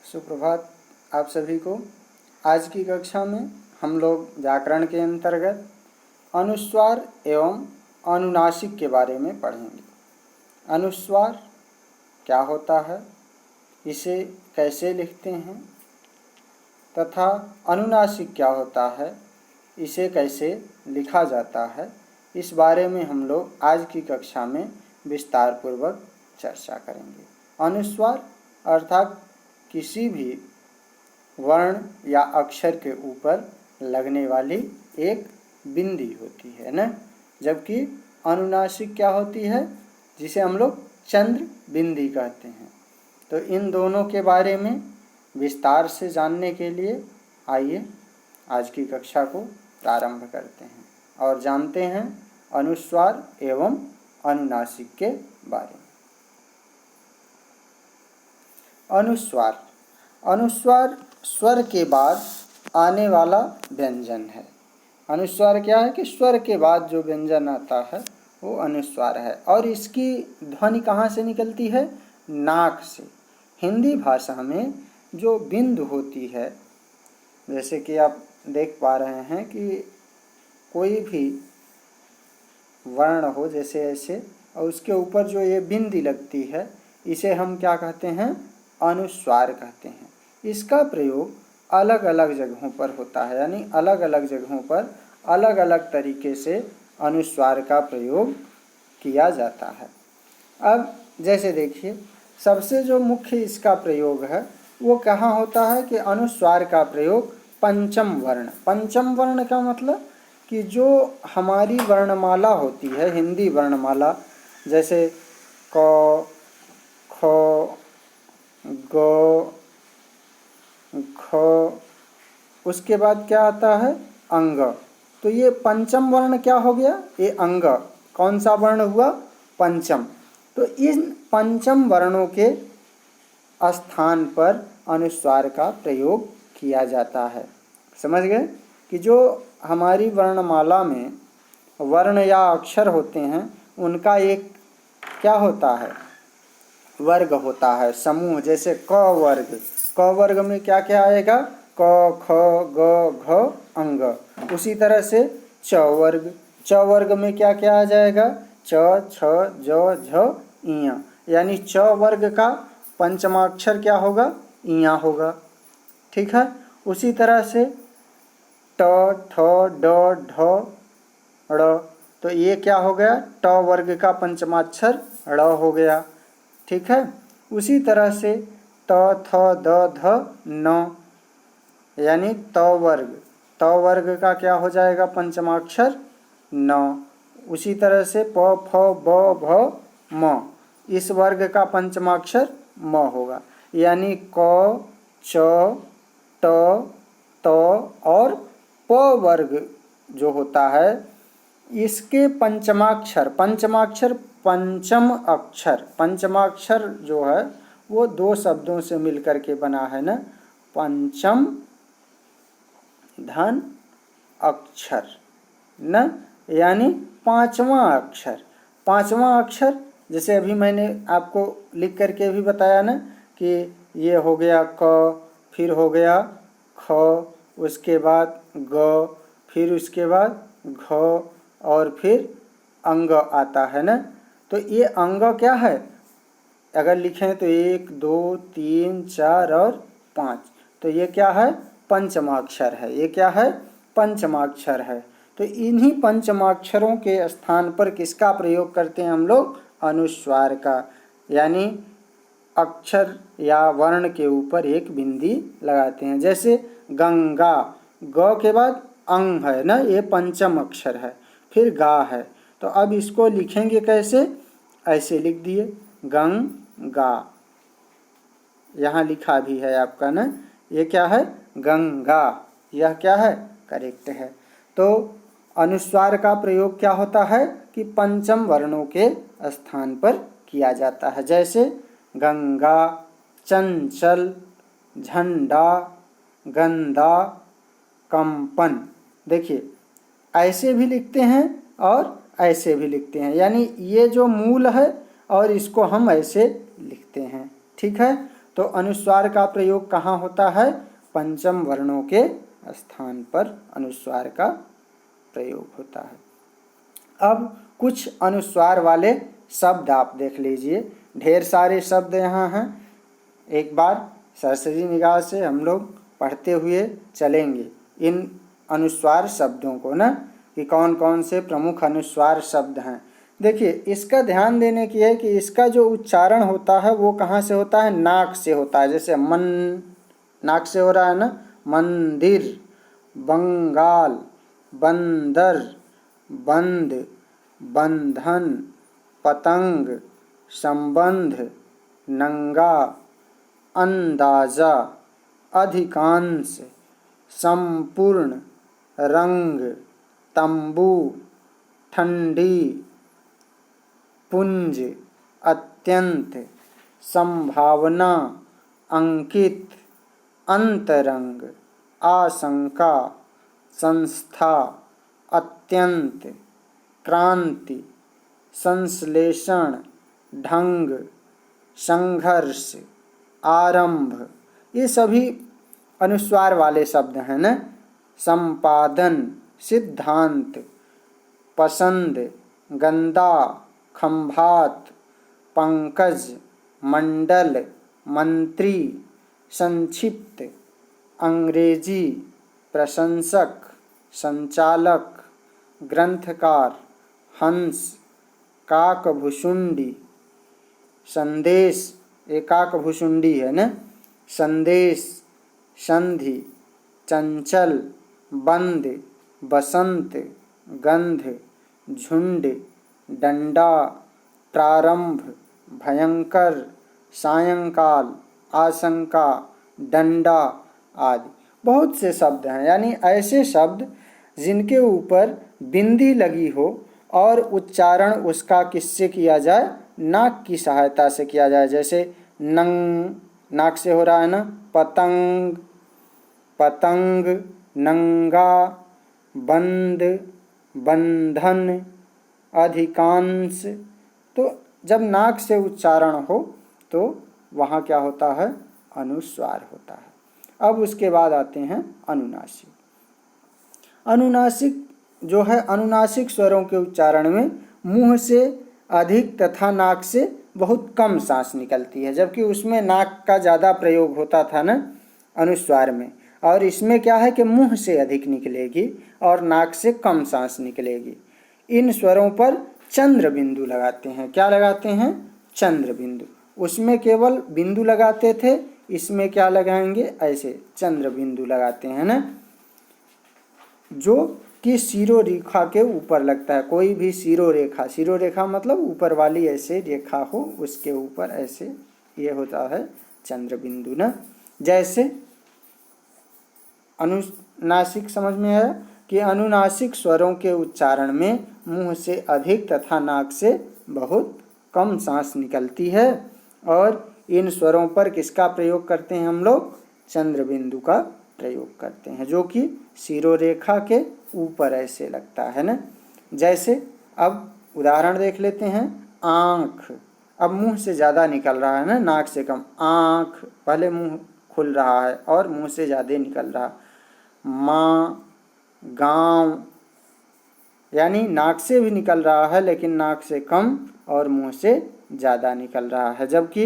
सुप्रभात आप सभी को। आज की कक्षा में हम लोग व्याकरण के अंतर्गत अनुस्वार एवं अनुनासिक के बारे में पढ़ेंगे। अनुस्वार क्या होता है, इसे कैसे लिखते हैं, तथा अनुनासिक क्या होता है, इसे कैसे लिखा जाता है, इस बारे में हम लोग आज की कक्षा में विस्तार पूर्वक चर्चा करेंगे। अनुस्वार अर्थात किसी भी वर्ण या अक्षर के ऊपर लगने वाली एक बिंदी होती है ना, जबकि अनुनासिक क्या होती है, जिसे हम लोग चंद्र बिंदी कहते हैं। तो इन दोनों के बारे में विस्तार से जानने के लिए आइए आज की कक्षा को प्रारंभ करते हैं और जानते हैं अनुस्वार एवं अनुनासिक के बारे में। अनुस्वार अनुस्वार स्वर के बाद आने वाला व्यंजन है। अनुस्वार क्या है कि स्वर के बाद जो व्यंजन आता है वो अनुस्वार है, और इसकी ध्वनि कहाँ से निकलती है? नाक से। हिंदी भाषा में जो बिंदु होती है, जैसे कि आप देख पा रहे हैं कि कोई भी वर्ण हो जैसे ऐसे, और उसके ऊपर जो ये बिंदी लगती है, इसे हम क्या कहते हैं? अनुस्वार कहते हैं। इसका प्रयोग अलग अलग जगहों पर होता है, यानी अलग अलग जगहों पर अलग अलग तरीके से अनुस्वार का प्रयोग किया जाता है। अब जैसे देखिए, सबसे जो मुख्य इसका प्रयोग है वो कहाँ होता है कि अनुस्वार का प्रयोग पंचम वर्ण। पंचम वर्ण का मतलब कि जो हमारी वर्णमाला होती है, हिंदी वर्णमाला, जैसे क, ख, ग, घ, उसके बाद क्या आता है? अंग। तो ये पंचम वर्ण क्या हो गया? ये अंग। कौन सा वर्ण हुआ? पंचम। तो इन पंचम वर्णों के स्थान पर अनुस्वार का प्रयोग किया जाता है। समझ गए कि जो हमारी वर्णमाला में वर्ण या अक्षर होते हैं, उनका एक क्या होता है? वर्ग होता है, समूह। जैसे क वर्ग, क वर्ग में क्या क्या आएगा? क, ख, ग, घ, अंग। उसी तरह से च वर्ग, च वर्ग में क्या क्या आ जाएगा? च, छ, ज, झ, इया। यानी च वर्ग का पंचमाक्षर क्या होगा? इया होगा। ठीक है। उसी तरह से ट, ठ, ड, ढ, ड़। तो ये क्या हो गया? ट वर्ग का पंचमाक्षर ड़ हो गया। ठीक है। उसी तरह से त, थ, द, ध, न, यानी त वर्ग, त वर्ग का क्या हो जाएगा? पंचमाक्षर न। उसी तरह से प, फ, ब, भ, म, इस वर्ग का पंचमाक्षर म होगा। यानी क, च, ट, त और प वर्ग जो होता है, इसके पंचमाक्षर, पंचमाक्षर पंचम अक्षर, पंचमाक्षर जो है वो दो शब्दों से मिलकर के बना है ना, पंचम धन अक्षर न, यानी पांचवा अक्षर। पांचवा अक्षर जैसे अभी मैंने आपको लिख करके भी बताया ना कि ये हो गया क, फिर हो गया ख, उसके बाद ग, फिर उसके बाद घ, और फिर अंग आता है ना। तो ये अंग क्या है? अगर लिखें तो 1, 2, 3, 4 और 5। तो ये क्या है? पंचमाक्षर है। ये क्या है? पंचमाक्षर है। तो इन्हीं पंचमाक्षरों के स्थान पर किसका प्रयोग करते हैं हम लोग? अनुस्वार का। यानी अक्षर या वर्ण के ऊपर एक बिंदी लगाते हैं। जैसे गंगा, ग के बाद अंग है ना, ये पंचम अक्षर है। फिर गा है। तो अब इसको लिखेंगे कैसे? ऐसे लिख दिए, गंगा। यहाँ लिखा भी है आपका ना, ये क्या है? गंगा। यह क्या है? करेक्ट है। तो अनुस्वार का प्रयोग क्या होता है कि पंचम वर्णों के स्थान पर किया जाता है। जैसे गंगा, चंचल, झंडा, गंदा, कंपन। देखिए, ऐसे भी लिखते हैं और ऐसे भी लिखते हैं, यानी ये जो मूल है और इसको हम ऐसे लिखते हैं। ठीक है। तो अनुस्वार का प्रयोग कहाँ होता है? पंचम वर्णों के स्थान पर अनुस्वार का प्रयोग होता है। अब कुछ अनुस्वार वाले शब्द आप देख लीजिए, ढेर सारे शब्द यहाँ हैं। एक बार सरसरी निगाह से हम लोग पढ़ते हुए चलेंगे इन अनुस्वार शब्दों को ना, कि कौन कौन से प्रमुख अनुस्वार शब्द हैं। देखिए, इसका ध्यान देने की है कि इसका जो उच्चारण होता है वो कहाँ से होता है? नाक से होता है। जैसे मन नाक से हो रहा है ना, मंदिर, बंगाल, बंदर, बंद, बंधन, पतंग, संबंध, नंगा, अंदाजा, अधिकांश, संपूर्ण, रंग, तंबू, ठंडी, पुंज, अत्यंत, संभावना, अंकित, अंतरंग, आशंका, संस्था, अत्यंत, क्रांति, संश्लेषण, ढंग, संघर्ष, आरंभ, ये सभी अनुस्वार वाले शब्द हैं ना। संपादन, सिद्धांत, पसंद, गंदा, खंभात, पंकज, मंडल, मंत्री, संक्षिप्त, अंग्रेजी, प्रशंसक, संचालक, ग्रंथकार, हंस, काकभुषुंडी, संदेश, एकाकभुषुंडी है ना, संदेश, संधि, चंचल, बंद, बसंत, गंध, झुंड, डंडा, प्रारंभ, भयंकर, सायंकाल, आशंका, डंडा आदि बहुत से शब्द हैं। यानी ऐसे शब्द जिनके ऊपर बिंदी लगी हो और उच्चारण उसका किससे किया जाए? नाक की सहायता से किया जाए। जैसे नंग, नाक से हो रहा है ना, पतंग, पतंग, नंगा, बंद, बंधन, अधिकांश। तो जब नाक से उच्चारण हो तो वहाँ क्या होता है? अनुस्वार होता है। अब उसके बाद आते हैं अनुनासिक। अनुनासिक जो है, अनुनासिक स्वरों के उच्चारण में मुंह से अधिक तथा नाक से बहुत कम सांस निकलती है, जबकि उसमें नाक का ज़्यादा प्रयोग होता था ना अनुस्वार में। और इसमें क्या है कि मुंह से अधिक निकलेगी और नाक से कम सांस निकलेगी। इन स्वरों पर चंद्र बिंदु लगाते हैं। क्या लगाते हैं? चंद्र बिंदु। उसमें केवल बिंदु लगाते थे, इसमें क्या लगाएंगे? ऐसे चंद्र बिंदु लगाते हैं ना, जो कि शिरो रेखा के ऊपर लगता है। कोई भी शिरो रेखा, शिरो रेखा मतलब ऊपर वाली ऐसे रेखा हो, उसके ऊपर ऐसे ये होता है चंद्र बिंदु ना। जैसे अनुनासिक समझ में है कि अनुनासिक स्वरों के उच्चारण में मुंह से अधिक तथा नाक से बहुत कम सांस निकलती है, और इन स्वरों पर किसका प्रयोग करते हैं हम लोग? चंद्र बिंदु का प्रयोग करते हैं, जो कि शिरोरेखा के ऊपर ऐसे लगता है ना। जैसे अब उदाहरण देख लेते हैं। आँख, अब मुंह से ज़्यादा निकल रहा है ना, नाक से कम। आँख, पहले मुंह खुल रहा है और मुंह से ज़्यादा निकल रहा। माँ, गाँव, यानी नाक से भी निकल रहा है लेकिन नाक से कम और मुंह से ज़्यादा निकल रहा है, जबकि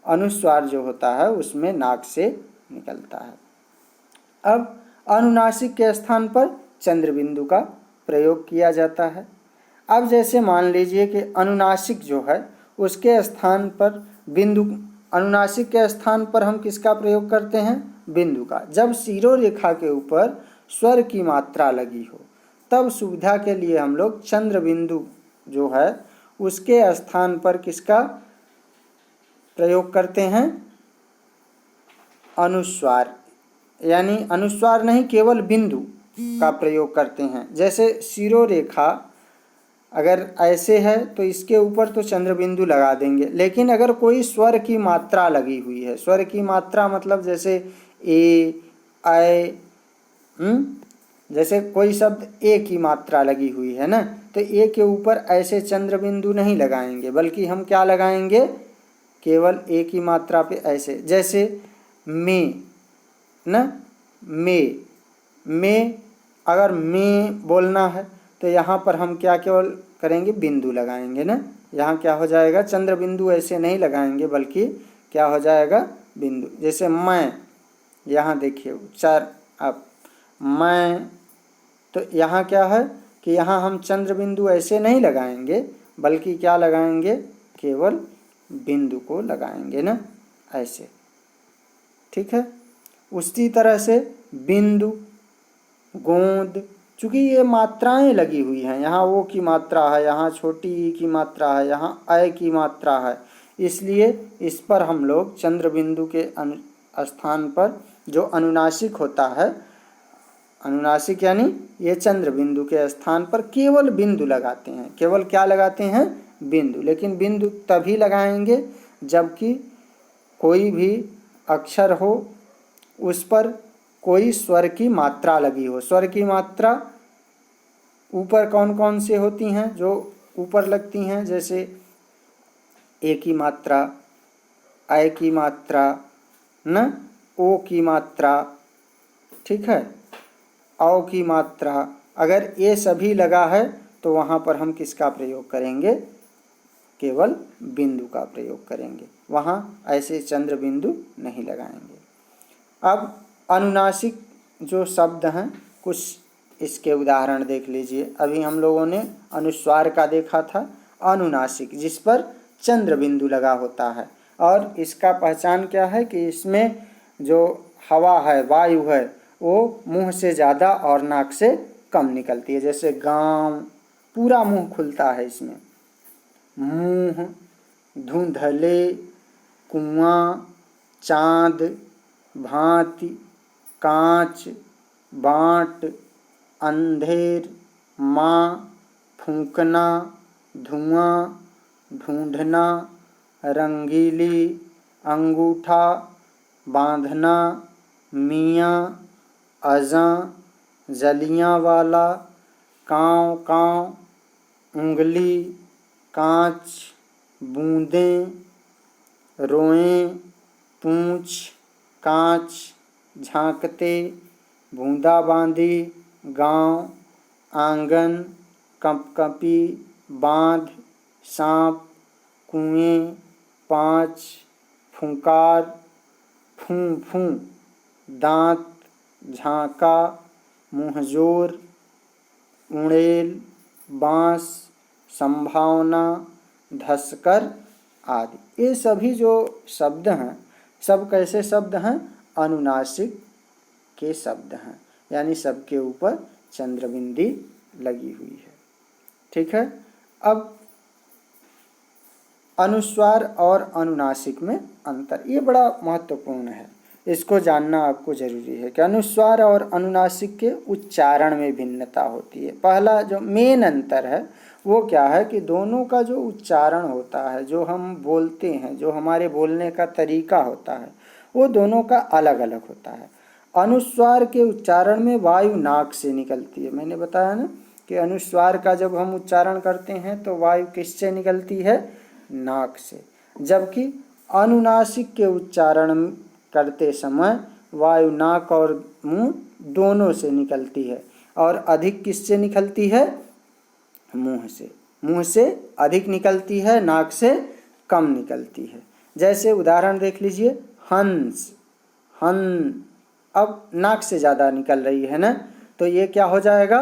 अनुस्वार जो होता है उसमें नाक से निकलता है। अब अनुनासिक के स्थान पर चंद्र बिंदु का प्रयोग किया जाता है। अब जैसे मान लीजिए कि अनुनासिक जो है उसके स्थान पर बिंदु, अनुनासिक के स्थान पर हम किसका प्रयोग करते हैं? बिंदु का। जब शिरोरेखा के ऊपर स्वर की मात्रा लगी हो तब सुविधा के लिए हम लोग चंद्र बिंदु जो है उसके स्थान पर किसका प्रयोग करते हैं? अनुस्वार, यानी अनुस्वार नहीं, केवल बिंदु का प्रयोग करते हैं। जैसे शिरोरेखा अगर ऐसे है तो इसके ऊपर तो चंद्र बिंदु लगा देंगे, लेकिन अगर कोई स्वर की मात्रा लगी हुई है, स्वर की मात्रा मतलब जैसे ए, ऐ, जैसे कोई शब्द ए की मात्रा लगी हुई है ना, तो ए के ऊपर ऐसे चंद्र बिंदु नहीं लगाएंगे, बल्कि हम क्या लगाएंगे? केवल एक ही मात्रा पे ऐसे, जैसे में न, में अगर में बोलना है तो यहाँ पर हम क्या केवल करेंगे, बिंदु लगाएंगे ना। यहाँ क्या हो जाएगा, चंद्र बिंदु ऐसे नहीं लगाएंगे बल्कि क्या हो जाएगा, बिंदु। जैसे मैं, यहाँ देखिए उच्चार आप, मैं, तो यहाँ क्या है कि यहाँ हम चंद्र बिंदु ऐसे नहीं लगाएंगे बल्कि क्या लगाएंगे, केवल बिंदु को लगाएंगे ना, ऐसे। ठीक है। उसी तरह से बिंदु, गोंद, चूंकि ये मात्राएं लगी हुई हैं, यहाँ ओ की मात्रा है, यहाँ छोटी ई की मात्रा है, यहाँ अय की मात्रा है, इसलिए इस पर हम लोग चंद्र बिंदु के स्थान पर जो अनुनासिक होता है, अनुनासिक यानी ये चंद्र बिंदु के स्थान पर केवल बिंदु लगाते हैं। केवल क्या लगाते हैं, बिंदु। लेकिन बिंदु तभी लगाएंगे जबकि कोई भी अक्षर हो, उस पर कोई स्वर की मात्रा लगी हो। स्वर की मात्रा ऊपर कौन कौन से होती हैं जो ऊपर लगती हैं, जैसे ए की मात्रा, अय की मात्रा, न, ओ की मात्रा, ठीक है, औ की मात्रा। अगर ये सभी लगा है तो वहाँ पर हम किसका प्रयोग करेंगे, केवल बिंदु का प्रयोग करेंगे, वहाँ ऐसे चंद्र बिंदु नहीं लगाएंगे। अब अनुनासिक जो शब्द हैं, कुछ इसके उदाहरण देख लीजिए। अभी हम लोगों ने अनुस्वार का देखा था, अनुनासिक जिस पर चंद्र बिंदु लगा होता है। और इसका पहचान क्या है कि इसमें जो हवा है, वायु है, वो मुंह से ज़्यादा और नाक से कम निकलती है। जैसे गांव, पूरा मुंह खुलता है इसमें, मुंह, धुंधले, कुआं, चांद, भांति, कांच, बाँट, अंधेर, माँ, फूंकना, धुआं, ढूंढना, रंगीली, अंगूठा, बांधना, मियाँ, अजां, जलियाँ वाला, काँव काँव, उंगली, कांच, बूंदें, रोएं, पूँछ, कांच, झांकते, बूंदाबांदी, गांव, आंगन, कंपकंपी, बांध, सांप, कुएं, पाँच, फुंकार, फूं फूं, दांत, झांका, मुँहजोर, उड़ेल, बांस, संभावना, धसकर आदि। ये सभी जो शब्द हैं, सब कैसे शब्द हैं, अनुनासिक के शब्द हैं, यानी सबके ऊपर चंद्रबिंदी लगी हुई है। ठीक है। अब अनुस्वार और अनुनासिक में अंतर, ये बड़ा महत्वपूर्ण है, इसको जानना आपको जरूरी है कि अनुस्वार और अनुनासिक के उच्चारण में भिन्नता होती है। पहला जो मेन अंतर है वो क्या है कि दोनों का जो उच्चारण होता है, जो हम बोलते हैं, जो हमारे बोलने का तरीका होता है, वो दोनों का अलग अलग होता है। अनुस्वार के उच्चारण में वायु नाक से निकलती है। मैंने बताया ना कि अनुस्वार का जब हम उच्चारण करते हैं तो वायु किससे निकलती है, नाक से। जबकि अनुनासिक के उच्चारण करते समय वायु नाक और मुंह दोनों से निकलती है, और अधिक किससे निकलती है, मुंह से। मुंह से अधिक निकलती है, नाक से कम निकलती है। जैसे उदाहरण देख लीजिए, हंस, हन, अब नाक से ज़्यादा निकल रही है ना, तो ये क्या हो जाएगा,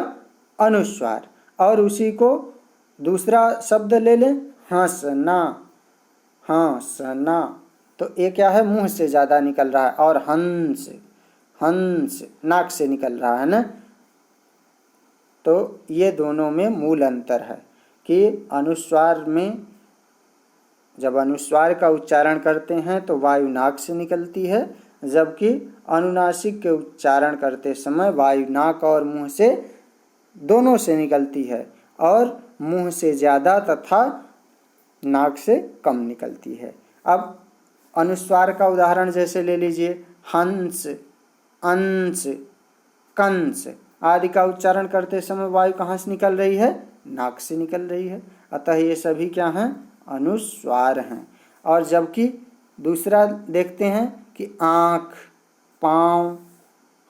अनुस्वार। और उसी को दूसरा शब्द ले लें, हंसना, हंसना, तो ये क्या है, मुंह से ज़्यादा निकल रहा है। और हंस, हंस नाक से निकल रहा है ना। तो ये दोनों में मूल अंतर है कि अनुस्वार में जब अनुस्वार का उच्चारण करते हैं तो वायु नाक से निकलती है, जबकि अनुनासिक के उच्चारण करते समय वायु नाक और मुंह से दोनों से निकलती है, और मुंह से ज़्यादा तथा नाक से कम निकलती है। अब अनुस्वार का उदाहरण जैसे ले लीजिए, हंस, अंश, कंस आदि का उच्चारण करते समय वायु कहाँ से निकल रही है, नाक से निकल रही है। अतः ये सभी क्या हैं, अनुस्वार हैं। और जबकि दूसरा देखते हैं कि आँख, पाँव,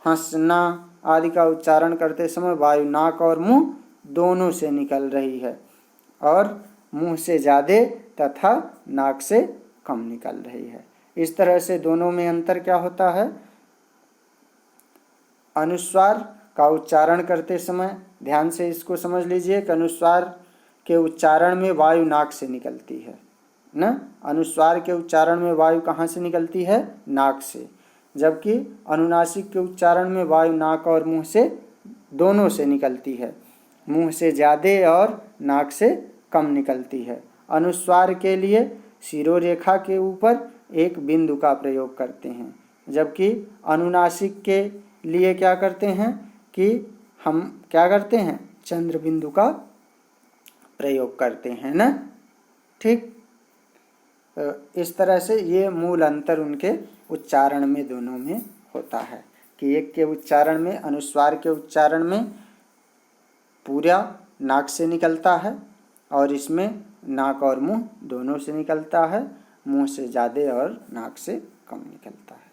हंसना आदि का उच्चारण करते समय वायु नाक और मुंह दोनों से निकल रही है और मुंह से ज़्यादा तथा नाक से कम निकल रही है। इस तरह से दोनों में अंतर क्या होता है? अनुस्वार का उच्चारण करते समय ध्यान से इसको समझ लीजिए कि अनुस्वार के उच्चारण में वायु नाक से निकलती है ना। अनुस्वार के उच्चारण में वायु कहाँ से निकलती है? नाक से। जबकि अनुनासिक के उच्चारण में वायु नाक और मुंह से दोनों से निकलती है। मुंह से ज़्यादा और नाक से कम निकलती है। अनुस्वार के लिए शिरोरेखा के ऊपर एक बिंदु का प्रयोग करते हैं, जबकि अनुनासिक के लिए क्या करते हैं कि हम क्या करते हैं? चंद्र बिंदु का प्रयोग करते हैं ना। ठीक, इस तरह से ये मूल अंतर उनके उच्चारण में दोनों में होता है कि एक के उच्चारण में, अनुस्वार के उच्चारण में पूरा नाक से निकलता है और इसमें नाक और मुंह दोनों से निकलता है, मुंह से ज़्यादा और नाक से कम निकलता है।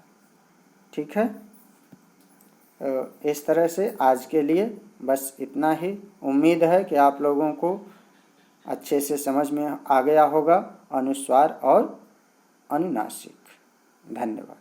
ठीक है, इस तरह से आज के लिए बस इतना ही। उम्मीद है कि आप लोगों को अच्छे से समझ में आ गया होगा अनुस्वार और अनुनासिक। धन्यवाद।